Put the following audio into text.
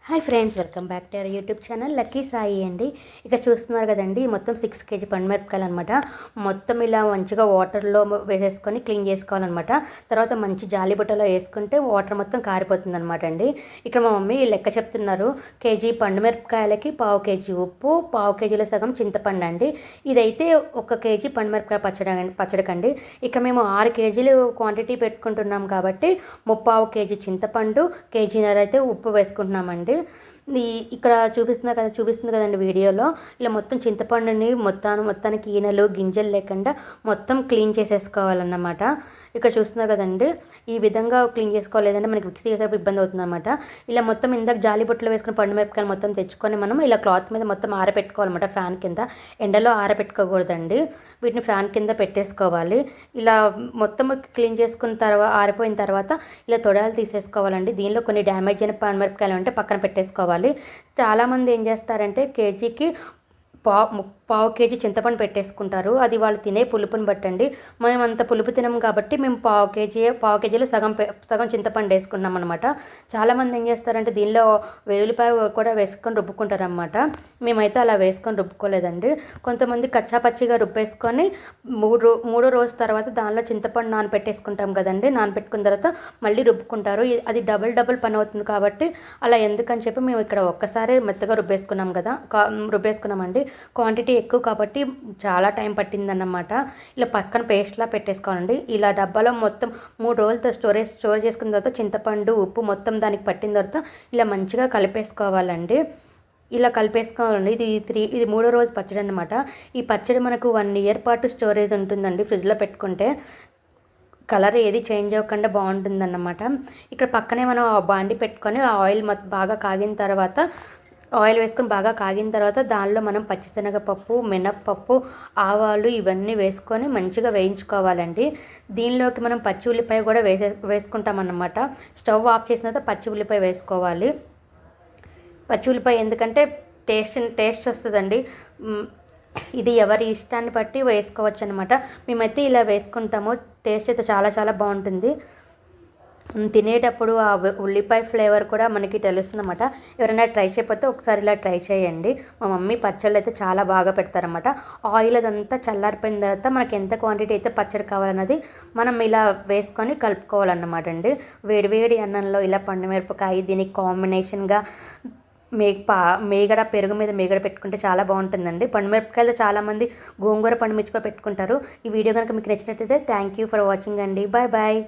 Hi friends, welcome back to our YouTube channel lucky Sai అండి. ఇక చూస్తున్నారు కదండి, మొత్తం 6 kg పండుమిరపకాయలు అనమాట. మొత్తం ఇలా మంచిగా వాటర్లో వేసేసుకొని క్లీన్ చేసుకోవాలన్నమాట. తర్వాత మంచి జాలి బుట్టలో వేసుకుంటే వాటర్ మొత్తం కారిపోతుంది అనమాట అండి. ఇక్కడ మా మమ్మీ లెక్క చెప్తున్నారు. కేజీ పండుమిరపకాయలకి 1/2 kg ఉప్పు, 1/2 kgలో సగం చింతపండు అండి. ఇదైతే 1 kg పండుమిరపకాయ పచ్చడికండి. ఇక్కడ మేము 6 kgలు క్వాంటిటీ పెట్టుకుంటున్నాం కాబట్టి 3/4 kg చింతపండు, కేజీన్నర అయితే ఉప్పు వేసుకుంటున్నామండి. ఇక్కడ చూపిస్తుంది కదండి వీడియోలో. ఇలా మొత్తం చింతపండుని మొత్తానికి ఈనెలు గింజలు లేకుండా మొత్తం క్లీన్ చేసేసుకోవాలన్నమాట. ఇక్కడ చూస్తున్నారు కదండి, ఈ విధంగా క్లీన్ చేసుకోవాలి, లేదంటే మనకి మిక్సీ చేసేటప్పుడు ఇబ్బంది అవుతుంది అనమాట. ఇలా మొత్తం ఇందాక జాలి బుట్టలో వేసుకుని పండుమిరపకాయలు మొత్తం తెచ్చుకొని మనం ఇలా క్లాత్ మీద మొత్తం ఆరబెట్టుకోవాలన్నమాట. ఫ్యాన్ కింద, ఎండలో ఆరబెట్టుకోకూడదండి, వీటిని ఫ్యాన్ కింద పెట్టేసుకోవాలి. ఇలా మొత్తం క్లీన్ చేసుకున్న తర్వాత ఆరిపోయిన తర్వాత ఇలా తొడాలు తీసేసుకోవాలండి. దీనిలో కొన్ని డ్యామేజ్ అయిన పండుమిరపకాయలు ఉంటే పక్కన పెట్టేసుకోవాలి. చాలామంది ఏం చేస్తారంటే కేజీకి 1/4 kg చింతపండు పెట్టేసుకుంటారు. అది వాళ్ళు తినే పులుపుని బట్టండి. మేము అంత పులుపు తినము కాబట్టి మేము 1/4 kgలో సగం చింతపండు వేసుకున్నాం అనమాట. చాలామంది ఏం చేస్తారంటే దీనిలో వెల్లుల్లిపాయ కూడా వేసుకొని రుబ్బుకుంటారనమాట. మేమైతే అలా వేసుకొని రుబ్బుకోలేదండి. కొంతమంది కచ్చాపచ్చిగా రుబ్బేసుకొని మూడో రోజు తర్వాత దానిలో చింతపండు నానబెట్టేసుకుంటాం కదండి. నానబెట్టుకున్న తర్వాత మళ్ళీ రుబ్బుకుంటారు. అది డబుల్ పని అవుతుంది కాబట్టి అలా ఎందుకని చెప్పి మేము ఇక్కడ ఒక్కసారి మెత్తగా రుబ్బేసుకున్నామండి. క్వాంటిటీ ఎక్కువ కాబట్టి చాలా టైం పట్టిందన్నమాట. ఇలా పక్కన పేస్ట్లా పెట్టేసుకోవాలండి. ఇలా డబ్బాలో మొత్తం 3 రోజులతో స్టోర్ చేసుకున్న తర్వాత చింతపండు ఉప్పు మొత్తం దానికి పట్టిన తర్వాత ఇలా మంచిగా కలిపేసుకోవాలండి. ఇలా కలిపేసుకోవాలండి. ఇది 3వ రోజు పచ్చడి అనమాట. ఈ పచ్చడి మనకు 1 year పాటు స్టోరేజ్ ఉంటుందండి ఫ్రిడ్జ్లో పెట్టుకుంటే. కలర్ ఏది చేంజ్ అవ్వకుండా బాగుంటుందన్నమాట. ఇక్కడ పక్కనే మనం బాండి పెట్టుకొని ఆయిల్ బాగా కాగిన తర్వాత దానిలో మనం పచ్చిశనగపప్పు, మినప్పప్పు, ఆవాలు ఇవన్నీ వేసుకొని మంచిగా వేయించుకోవాలండి. దీనిలోకి మనం పచ్చి ఉల్లిపాయ కూడా వేసుకుంటామన్నమాట. స్టవ్ ఆఫ్ చేసిన తర్వాత పచ్చి ఉల్లిపాయ వేసుకోవాలి. పచ్చి ఉల్లిపాయ ఎందుకంటే టేస్ట్ వస్తుందండి. ఇది ఎవరి ఇష్టాన్ని బట్టి వేసుకోవచ్చు అనమాట. మేమైతే ఇలా వేసుకుంటాము. టేస్ట్ అయితే చాలా చాలా బాగుంటుంది. తినేటప్పుడు ఆ ఉల్లిపాయ ఫ్లేవర్ కూడా మనకి తెలుస్తుంది అన్నమాట. ఎవరైనా ట్రై చేయకపోతే ఒకసారి ఇలా ట్రై చేయండి. మా మమ్మీ పచ్చళ్ళు అయితే చాలా బాగా పెడతారన్నమాట. ఆయిల్ అదంతా చల్లారిపోయిన తర్వాత మనకి ఎంత క్వాంటిటీ అయితే పచ్చడి కావాలన్నది మనం ఇలా వేసుకొని కలుపుకోవాలన్నమాట అండి. వేడివేడి అన్నంలో ఇలా పండుమిరపకాయ దీనికి కాంబినేషన్గా పెరుగు మీద మేగడ పెట్టుకుంటే చాలా బాగుంటుందండి. పండుమిరపకాయలు చాలామంది గోంగూర పండుమిర్చిగా పెట్టుకుంటారు. ఈ వీడియో కనుక మీకు నచ్చినట్లయితే థ్యాంక్ యూ ఫర్ వాచింగ్ అండి. Bye bye.